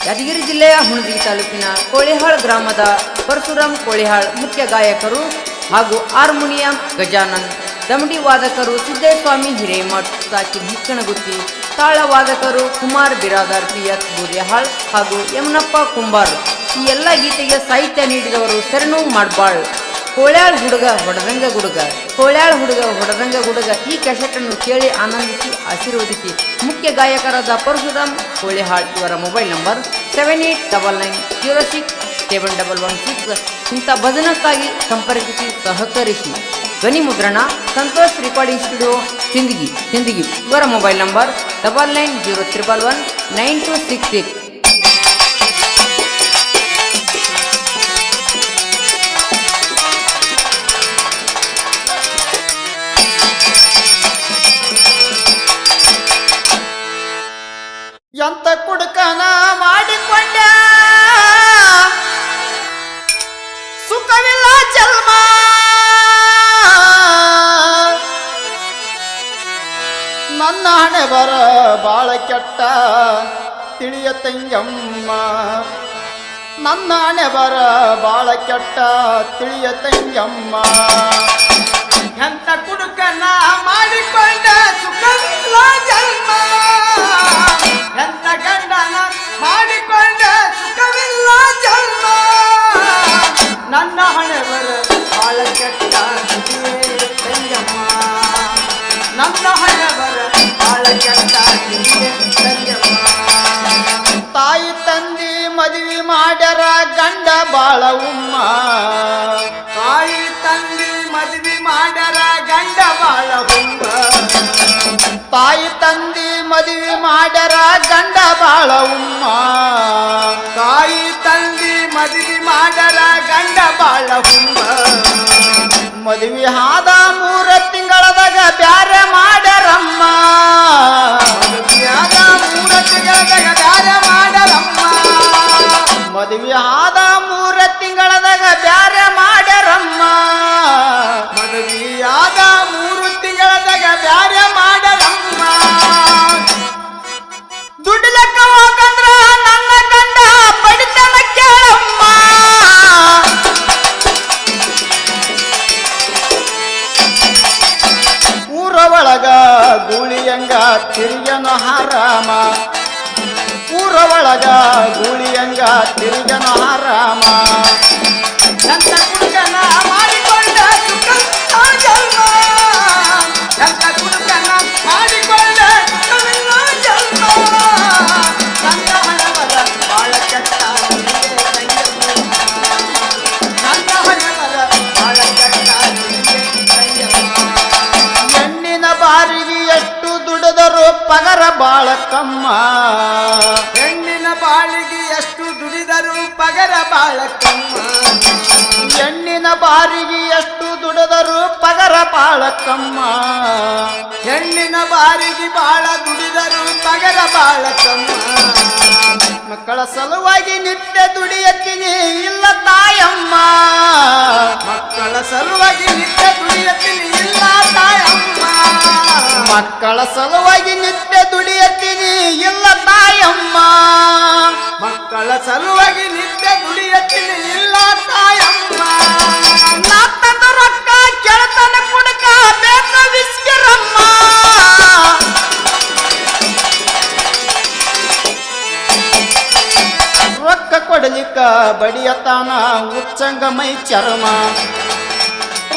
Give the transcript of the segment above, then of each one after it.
ಯಾದಗಿರಿ ಜಿಲ್ಲೆಯ ಹುಣಸಗಿ ತಾಲೂಕಿನ ಕೋಳಿಹಾಳ್ ಗ್ರಾಮದ ಪರಶುರಾಮ್ ಕೋಳಿಹಾಳ್ ಮುಖ್ಯ ಗಾಯಕರು ಹಾಗೂ ಹಾರ್ಮೋನಿಯಂ ಗಜಾನನ್, ದಮಡಿ ವಾದಕರು ಸಿದ್ದೇಸ್ವಾಮಿ ಹಿರೇಮಠ್, ಸಾಕಿಬ್ ಹಿಕ್ಕಣಗುತ್ತಿ, ತಾಳ ವಾದಕರು ಕುಮಾರ್ ಬಿರಾದಾರ್ ಪಿಎಸ್ ಬೂರ್ಯಹಾಳ್ ಹಾಗೂ ಯಮನಪ್ಪ ಕುಂಬಾರ್. ಈ ಎಲ್ಲ ಗೀತೆಗೆ ಸಾಹಿತ್ಯ ನೀಡಿದವರು ಶರಣು ಮಾಡ್ಬಾಳ್. ಕೋಳ್ಯಾಳ್ ಹುಡುಗ ಹೊಡದಂಗ ಗುಡುಗ, ಕೋಳ್ಯಾಳ್ ಹುಡುಗ ಹೊಡದಂಗ ಗುಡುಗ ಈ ಕ್ಯಾಸೆಟನ್ನು ಕೇಳಿ ಆನಂದಿಸಿ ಆಶೀರ್ವದಿಸಿ. ಮುಖ್ಯ ಗಾಯಕರಾದ ಪರಶುರಾಮ್ ಕೋಳಿಹಾಳ್ ಇವರ ಮೊಬೈಲ್ ನಂಬರ್ 7899067116. ಇಂಥ ಭಜನಕ್ಕಾಗಿ ಸಂಪರ್ಕಿಸಿ ಸಹಕರಿಸಿ. ಧ್ವನಿ ಮುದ್ರಣ ಸಂತೋಷ್ ರೆಕಾರ್ಡಿಂಗ್ ಸ್ಟುಡಿಯೋ ಸಿಂದಗಿ. ಇವರ ಮೊಬೈಲ್ ನಂಬರ್ 9901119266. ಎಂತ ಕುಡುಕನ ಮಾಡಿಕೊಂಡ ಸುಖವಿಲ್ಲ ಜನ್ಮ, ನನ್ನ ಹಣೆ ಬರ ಬಾಳ ಕೆಟ್ಟ ತಿಳಿಯ ತಂಗಮ್ಮ, ನನ್ನ ಹಣೆ ಬರ ಬಾಳ ಕೆಟ್ಟ ತಿಳಿಯ ತಂಗಮ್ಮ. ಎಂತ ಕುಡುಕನ ಮಾಡಿಕೊಂಡ ಸುಖವಿಲ್ಲ ಜನ್ಮ, ಎಂತ ಗಂಡನ ಮಾಡಿಕೊಂಡ ಸುಖವಿಲ್ಲ ಜನ್ಮ, ನನ್ನ ಹಣೆ ಬರ ಬಾಳ ಕೆಟ್ಟ ತಂಗಮ್ಮ, ನನ್ನ ಹಣೆ ಬರ ಬಾಳ ಕೆಟ್ಟ ತಂಗಮ್ಮ. ತಾಯಿ ತಂದಿ ಮದುವೆ ಮಾಡ್ಯಾರ ಗಂಡ ಬಾಳ ಉಮ್ಮ, ತಾಯಿ ತಂದಿ ಮದುವೆ ಮಾಡ್ಯಾರ ಗಂಡ ಬಾಳ ಉಮ್ಮ, ತಾಯಿ ತಂದಿ ಮದುವೆ ಮಾಡ್ಯಾರ ಗಂಡ ಬಾಳ ಉಮ್ಮ, ತಾಯಿ ತಂದಿ ಮದುವೆ ಮಾಡ್ಯಾರ ಗಂಡ ಬಾಳ ಉಮ್ಮ. ಮದುವೆ ಆದ 3 ತಿಂಗಳದಾಗ ಬ್ಯಾರೆ ಮಾಡ್ಯಾರಮ್ಮ, ಮದುವೆ ಆದ 3 ತಿಂಗಳದಾಗ ಬ್ಯಾರೆ ಮಾಡ್ಯಾರಮ್ಮ, ಮದುವೆ ಆದ 3 ತಿಂಗಳದಾಗ ಬ್ಯಾರೆ ಮಾಡ್ಯಾರಮ್ಮ, ಮದುವೆ ಆದ 3 ತಿಂಗಳದಾಗ ಬ್ಯಾರೆ ಮಾಡ್ಯಾರಮ್ಮ. ದುಡ್ಡು ಲೆಕ್ಕ ಹೋಗಂದ್ರ ನನ್ನ ಗಂಡ ಬಡಿತನ ಕೇಳಮ್ಮ, ಊರ ಒಳಗ ಗೂಳಿಯಂಗ ತಿರುಗನ ಹಾರಾಮ, ಊರ ಒಳಗ ಗೂಳಿಯಂಗ ತಿರುಗನ ಹಾರಾಮ. ಎಂತ ಕುಡುಕನ ಮಾಡಿಕೊಂಡ ಸುಖವಿಲ್ಲ ಜನ್ಮ, ಎಂತ ಕುಡುಕನ ಮಾಡಿಕೊಂಡ ಸುಖವಿಲ್ಲ ಜನ್ಮ, ನನ್ನ ಹಣವರ ಬಾಳ ಕೆಟ್ಟ ನನ್ನ ಹಣವರ ಬಾಳ ಕೆಟ್ಟ. ಹೆಣ್ಣಿನ ಬಾರಿಗೆ ಎಷ್ಟು ದುಡಿದರು ಪಗರ ಬಾಳ ಕಮ್ಮ, ಹೆಣ್ಣಿನ ಬಾಳಿಗೆ ಎಷ್ಟು ದುಡಿದರು ಪಗರ ಬಾಳ ಕಮ್ಮ, ಹೆಣ್ಣಿನ ಬಾರಿಗೆ ಎಷ್ಟು ದುಡಿದರು ಪಗರ ಬಾಳ ಕಮ್ಮ, ಹೆಣ್ಣಿನ ಬಾರಿಗೆ ಬಾಳ ದುಡಿದರು ಪಗರ ಬಾಳ ಕಮ್ಮ. ಮಕ್ಕಳ ಸಲುವಾಗಿ ನಿತ್ಯ ದುಡಿಯತ್ತೀನಿ ಇಲ್ಲ ತಾಯಮ್ಮ, ಮಕ್ಕಳ ಸಲುವಾಗಿ ನಿತ್ಯ ದುಡಿಯತ್ತೀನಿ ಇಲ್ಲ ತಾಯಮ್ಮ, ಮಕ್ಕಳ ಸಲುವಾಗಿ ನಿತ್ಯ ದುಡಿಯತ್ತೀನಿ ಇಲ್ಲ ತಾಯಮ್ಮ, ಮಕ್ಕಳ ಸಲುವಾಗಿ ನಿತ್ಯ ದುಡಿಯತ್ತೀನಿ ಇಲ್ಲ ತಾಯಮ್ಮ. ನಾ ತಂದ ರೊಕ್ಕ ಕೆಳತನ ಕುಡಕ ಬೇಕ ವಿಸ್ಕಿರಮ್ಮ, ರೊಕ್ಕ ಕೊಡಲಿಕ್ಕ ಬಡಿಯತಾನ ಉಚ್ಚಂಗ ಮೈ ಚರ್ಮ,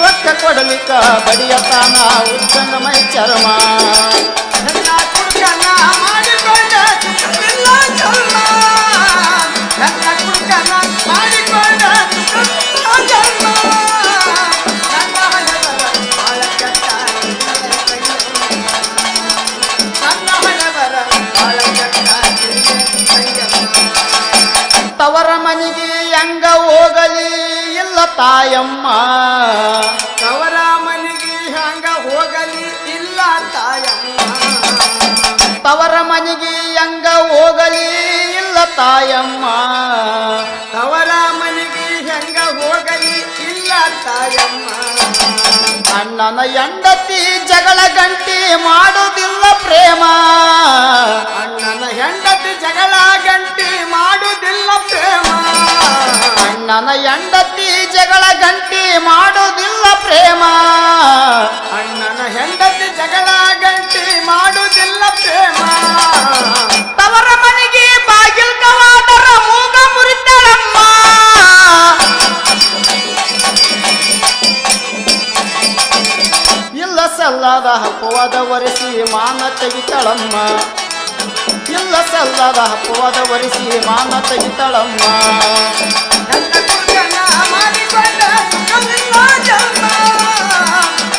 ರೊಕ್ಕ ಕೊಡಲಿಕ್ಕ ಬಡಿಯತಾನ ಉಚ್ಚಂಗ ಮೈ ಚರ್ಮ. ನನ್ನ ಕುಡುಕನ ಮಾಡಿಕೊಂಡ ಸುಖವಿಲ್ಲ ಜನ್ಮ, ನನ್ನ ಕುಡುಕನ ಮಾಡಿಕೊಂಡ ಸುಖವಿಲ್ಲ ಜನ್ಮ, ನನ್ನ ಹಣೆಬರ ಬಾಳ ಕೆಟ್ಟ ನನ್ನ ಹಣೆಬರ ಬಾಳ ಕೆಟ್ಟ. ತವರ ಮನೆಗೆ ಹೆಂಗ ಹೋಗಲಿ ಇಲ್ಲ ತಾಯಮ್ಮ, ತವರ ಮನೆಗೆ ಹೆಂಗ ಹೋಗಲಿ ಇಲ್ಲ ತಾಯಮ್ಮ, ತವರ ಮನೆಗೆ ಹೆಂಗ ಹೋಗಲಿ ಇಲ್ಲ ತಾಯಮ್ಮ, ತವರ ಮನೆಗೆ ಹೆಂಗ ಹೋಗಲಿ ಇಲ್ಲ ತಾಯಮ್ಮ. ಅಣ್ಣನ ಹೆಂಡತಿ ಜಗಳ ಗಂಟಿ ಮಾಡುವುದಿಲ್ಲ ಪ್ರೇಮ, ಅಣ್ಣನ ಹೆಂಡತಿ ಜಗಳ ಗಂಟಿ ಮಾಡು ಪ್ರೇಮ ತವರ ಮನೆಗೆ ಬಾಗಿಲ್ ಕವಾದರ ಮೂಗ ಮುರಿತಾಳಮ್ಮ ಇಲ್ಲ ಸಲ್ಲದ ಹಪ್ಪವಾದ ಒರೆಸಿ ಮಾನ ತೆಗಿತಾಳಮ್ಮ ಇಲ್ಲ ಸಲ್ಲದ ಹಪ್ಪವಾದ ಒರೆಸಿ ಮಾನ ತೆಗಿತಾಳಮ್ಮ ನನ್ನ ಕುಡುಕನ ಮಾಡಿಕೊಂಡ ಸುಖವಿಲ್ಲ ಜನ್ಮ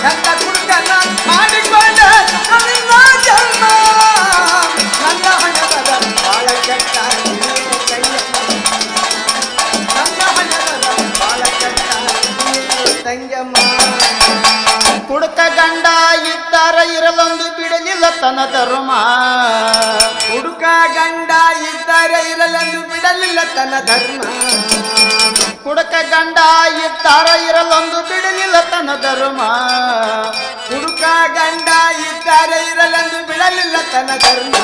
ನನ್ನ ಕುಡುಕನ ಮಾಡಿಕೊಂಡ ಸುಖವಿಲ್ಲ ಜನ್ಮ ನನ್ನ ಹಣದ ಬಾಳ ಕೆಟ್ಟ ನನ್ನ ಹಣದ ಬಾಳ ಕೆಟ್ಟ ತಂಗಮ್ಮ ಕುಡುಕ ಗಂಡ ಇದ್ದಾರ ಇರಲೊಂದು ಬಿಡಲಿಲ್ಲ ತನ್ನ ಧರ್ಮ ಹುಡುಕ ಗಂಡ ಇದ್ದರೆ ಇರಲೆಂದು ಬಿಡಲಿಲ್ಲ ತನ್ನ ಧರ್ಮ ಕುಡುಕ ಗಂಡ ಇದ್ದಾರ ಇರಲೊಂದು ಬಿಡಲಿಲ್ಲ ತನ್ನ ಧರ್ಮ ಹುಡುಕ ಗಂಡ ಇದ್ದರೆ ಇರಲೆಂದು ಬಿಡಲಿಲ್ಲ ತನ್ನ ಧರ್ಮ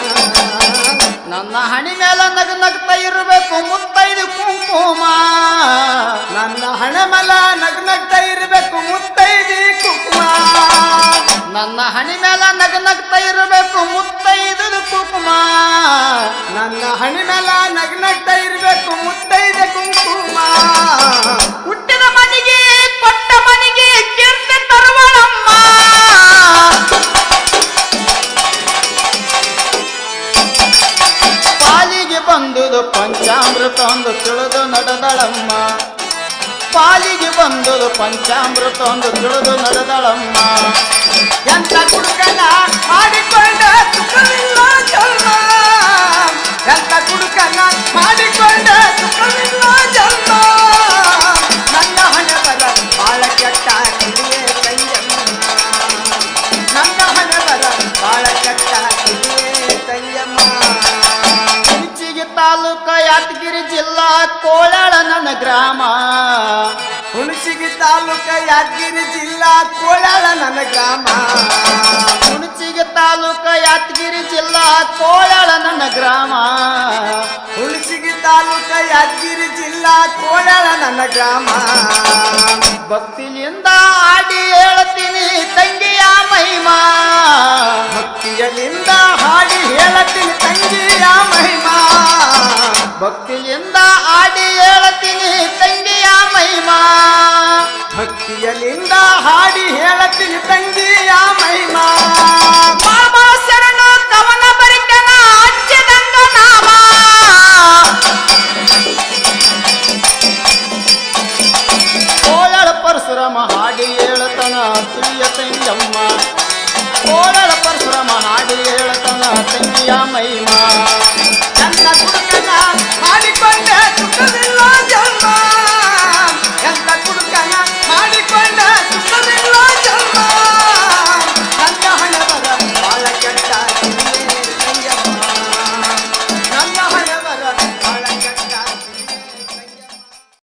ನನ್ನ ಹಣಿ ಮೇಲ ನಗು ನಗ್ತಾ ಇರಬೇಕು ಮುತ್ತೈದು ಕುಂಕುಮ ನನ್ನ ಹಣೆಮಲ ನಗ್ನಗ್ತಾ ಇರಬೇಕು ಮುತ್ತೈದಿ ಕುಕುಮ ನನ್ನ ಹಣಿ ಮೇಲ ನಗು ನಗ್ತಾ ಇರಬೇಕು ಮುತ್ತೈದು ಕುಂಕುಮ ನನ್ನ ಹಣೆಮಲ ನಗ್ನಗ್ತಾ ಇರಬೇಕು ಮುತ್ತೈದ ಕುಂಕುಮ ಹುಟ್ಟಿದ ಮನೆಗೆ ಕೊಟ್ಟ ಮನೆಗೆ ಕೀರ್ತಿ ತರುವಳಮ್ಮ ಪಾಲಿಗೆ ಬಂದುದು ಪಂಚಾಮೃತ ಒಂದು ತಿಳಿದು ನಡೆದಳಮ್ಮ ಪಾಲಿಗೆ ಬಂದುದು ಪಂಚಾಮೃತ ಒಂದು ತಿಳಿದು ನಡೆದಳಮ್ಮ ಎಂತ ಕುಡುಕನ ಮಾಡಿಕೊಂಡ ಸುಖವಿಲ್ಲ ಜನ್ಮ ಎಂತ ಕುಡುಕನ ಮಾಡಿಕೊಂಡ ಸುಖವಿಲ್ಲ ಜನ್ಮ ನನ್ನ ಹಣೆಬರ ಬಾಳ ಕೆಟ್ಟ ಕಿಡಿಯೇ ತಂಜಮ್ಮ ನನ್ನ ಹಣೆಬರ ಬಾಳ ಕೆಟ್ಟ ಕಿಡಿಯೇ ತಂಜಮ್ಮ ಹುಣಚಿಗಿ ತಾಲೂಕ ಯಾದಗಿರಿ ಜಿಲ್ಲಾ ಕೋಳಾಳ ನನ್ನ ಗ್ರಾಮ ಹುಣಸಿಗಿ ತಾಲೂಕ ಯಾದಗಿರಿ ಜಿಲ್ಲಾ ಕೋಳಾಳ ನನ್ನ ಗ್ರಾಮ ಹುಣಚಿಗಿ ತಾಲೂಕ ಯಾದಗಿರಿ ಜಿಲ್ಲಾ ಕೋಳಾಳ ನನ್ನ ಗ್ರಾಮ ಹುಣಸಿಗಿ ತಾಲೂಕ ಯಾದಗಿರಿ ಜಿಲ್ಲಾ ಕೋಳಾಳ ನನ್ನ ಗ್ರಾಮ ಭಕ್ತಿಯಿಂದ ಆಡಿ ಹೇಳ್ತೀನಿ ತಂಗಿಯ ಮಹಿಮಾ ಭಕ್ತಿಯಲಿಂದ ಹಾಡಿ ಹೇಳತೀನಿ ತಂಗಿಯ ಮಹಿಮಾ ಭಕ್ತಿಯಿಂದ ಆಡಿ ಹೇಳ್ತೀನಿ ತಂಗಿಯ ಮಹಿಮಾ ಭಕ್ತಿಯಲಿಂದ ಹಾಡಿ ಹೇಳತೀನಿ ತಂಗಿಯ ಮಹಿಮಾ ಬಾಬಾ ಶರಣ ಕವನ ಬರಿತನ ಅಜ್ಜದಂಗ ನಾಮ ಕೋಳಾಳ ಪರಶುರಾಮ ಹಾಡಿ ಹೇಳ್ತನ ಪ್ರಿಯ ತಂಗಮ್ಮ ಕೋಳಾಳ ಪರಶುರಾಮ ಹಾಡಿ ಹೇಳ್ತನ ತಂಗಿಯ ಮಹಿಮಾ